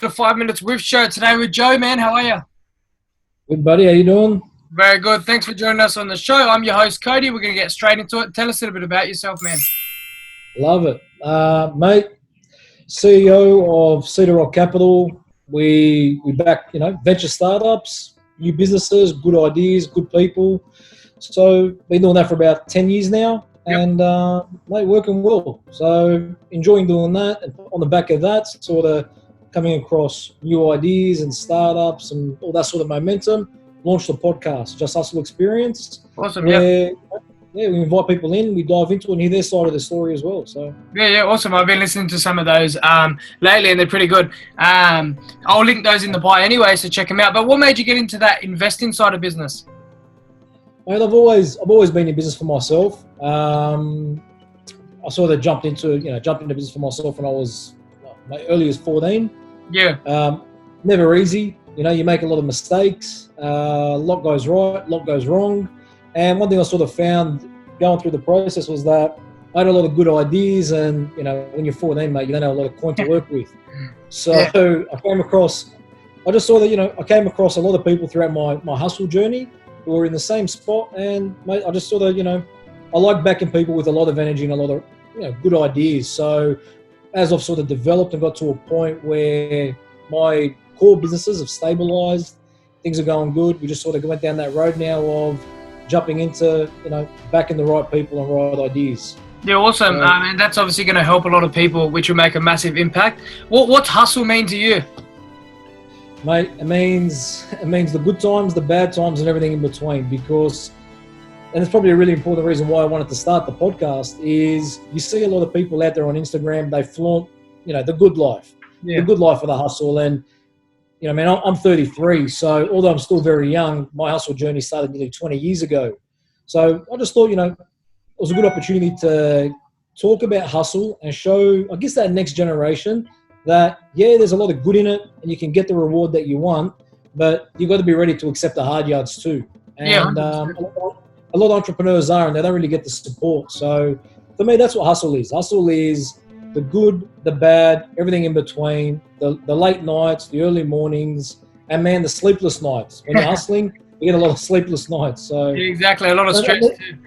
to the 5 Minutes with Show today with Joe, man. How are you? Good, buddy. How you doing? Very good. Thanks for joining us on the show. I'm your host, Cody. We're going to get straight into it. Tell us a little bit about yourself, man. Love it. Mate, CEO of Cedarock Capital. We back, venture startups, new businesses, good ideas, good people. So been doing that for about 10 years now. Yep. And, mate, working well. So enjoying doing that. And on the back of that, sort of coming across new ideas and startups and all that sort of momentum, launched a podcast, Just Hustle Experience. Awesome, where, yeah, we invite people in, we dive into it and hear their side of the story as well. So Yeah, awesome. I've been listening to some of those lately, and they're pretty good. I'll link those in the bio anyway, so check them out. But what made you get into that investing side of business? Mate, I've always been in business for myself. I sort of jumped into business for myself when I was my early as 14. Yeah. Never easy. You make a lot of mistakes. A lot goes right, a lot goes wrong. And one thing I sort of found going through the process was that I had a lot of good ideas, and when you're 14, mate, you don't have a lot of coin to work with. So I came across a lot of people throughout my hustle journey who were in the same spot, and mate, I just sort of I like backing people with a lot of energy and a lot of good ideas. So as I've sort of developed and got to a point where my core businesses have stabilized, things are going good, we just sort of went down that road now of jumping into, backing the right people and right ideas. Yeah, awesome. And that's obviously going to help a lot of people, which will make a massive impact. What's hustle mean to you? Mate, it means the good times, the bad times, and everything in between. Because, and it's probably a really important reason why I wanted to start the podcast, is you see a lot of people out there on Instagram, they flaunt, the good life, the good life of the hustle. And I'm 33, so although I'm still very young, my hustle journey started nearly 20 years ago. So I just thought, it was a good opportunity to talk about hustle and show, I guess, that next generation that, there's a lot of good in it and you can get the reward that you want, but you've got to be ready to accept the hard yards too. And a lot of entrepreneurs are, and they don't really get the support. So for me, that's what hustle is. Hustle is the good, the bad, everything in between, the late nights, the early mornings, and man, the sleepless nights. When you're hustling, you get a lot of sleepless nights. So exactly, a lot of stress too.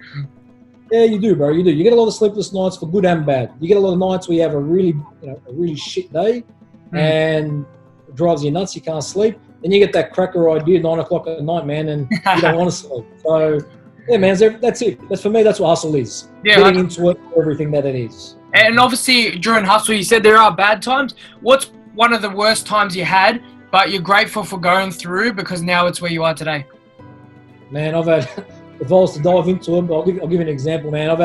Yeah, you do, bro. You do. You get a lot of sleepless nights for good and bad. You get a lot of nights where you have a really shit day, and it drives you nuts. You can't sleep. Then you get that cracker idea 9 o'clock at night, man, and you don't want to sleep. So yeah, man, that's it. For me, that's what hustle is. Yeah, getting into it for everything that it is. And obviously, during hustle, you said there are bad times. What's one of the worst times you had, but you're grateful for going through because now it's where you are today? Man, I've had, if I was to dive into it, I'll give you an example, man. I've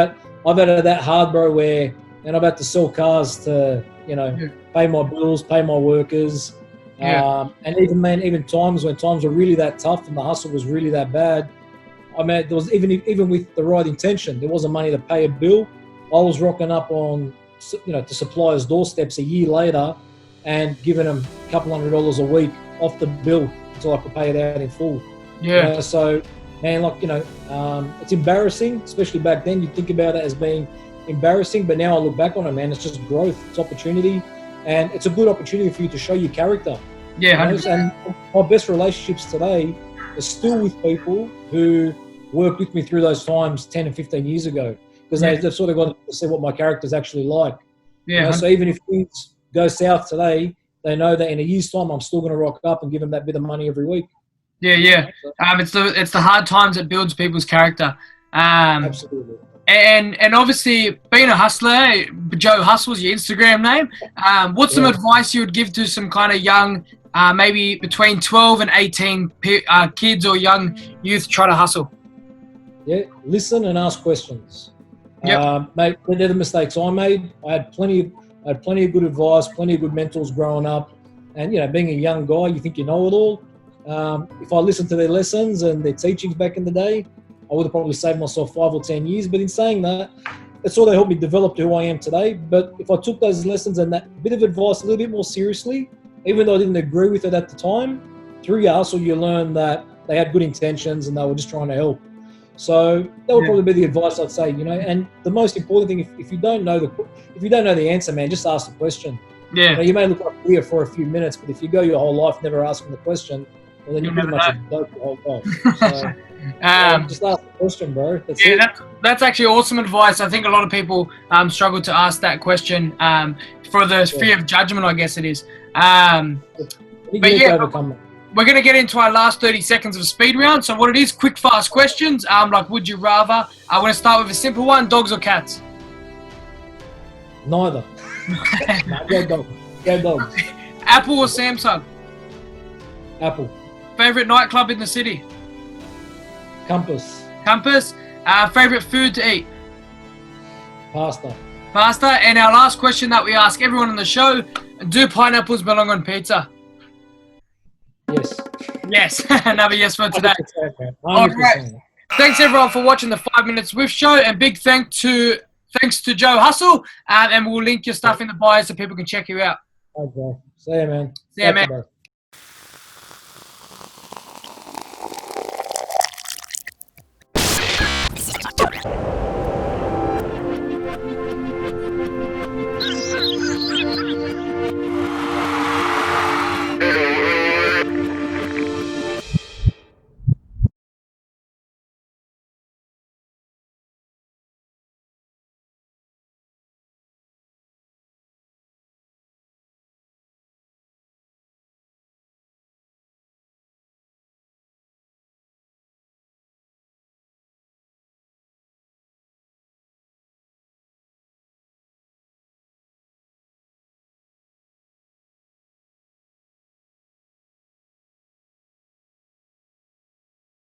had it that hard, bro, where, and I've had to sell cars to, pay my bills, pay my workers. And even times when times were really that tough and the hustle was really that bad. I mean, there was even with the right intention, there wasn't money to pay a bill. I was rocking up on, to suppliers' doorsteps a year later and giving them a couple $100 a week off the bill until I could pay it out in full. Yeah. So, man, it's embarrassing, especially back then. You think about it as being embarrassing, but now I look back on it, man, it's just growth, it's opportunity, and it's a good opportunity for you to show your character. Yeah, 100%. And my best relationships today are still with people who worked with me through those times 10 and 15 years ago. Because they've sort of got to see what my character's actually like. Yeah. So even if things go south today, they know that in a year's time, I'm still going to rock up and give them that bit of money every week. Yeah. It's the hard times that builds people's character. Absolutely. And obviously, being a hustler, Joe Hustle's your Instagram name. What's some advice you would give to some kind of young, maybe between 12 and 18 kids or young youth trying to hustle? Yeah, listen and ask questions. Yep. Mate, they're the mistakes I made. I had plenty of good advice, plenty of good mentors growing up. And, being a young guy, you think you know it all. If I listened to their lessons and their teachings back in the day, I would have probably saved myself 5 or 10 years. But in saying that, it sort of helped me develop to who I am today. But if I took those lessons and that bit of advice a little bit more seriously, even though I didn't agree with it at the time, through your hustle, you learn that they had good intentions and they were just trying to help. So that would probably be the advice I'd say, And the most important thing, if you don't know the answer, man, just ask the question. Yeah. You know, you may look like clear for a few minutes, but if you go your whole life never asking the question, well, then you're pretty much a dope your whole life. So, just ask the question, bro. That's it. That's actually awesome advice. I think a lot of people struggle to ask that question for the fear of judgment, I guess it is. But yeah, we're going to get into our last 30 seconds of speed round. So what it is, quick, fast questions, like would you rather. I want to start with a simple one, dogs or cats? Neither. No, go dogs. Go dogs. Apple or Samsung? Apple. Favorite nightclub in the city? Compass. Compass. Favorite food to eat? Pasta. Pasta. And our last question that we ask everyone on the show, do pineapples belong on pizza? Yes. Yes. Another yes for today. 100%. All right. Thanks everyone for watching the 5 Minute Swift Show, and big thanks to Joe Hustle, and we'll link your stuff in the bio so people can check you out. Okay. See ya, man. See ya, man.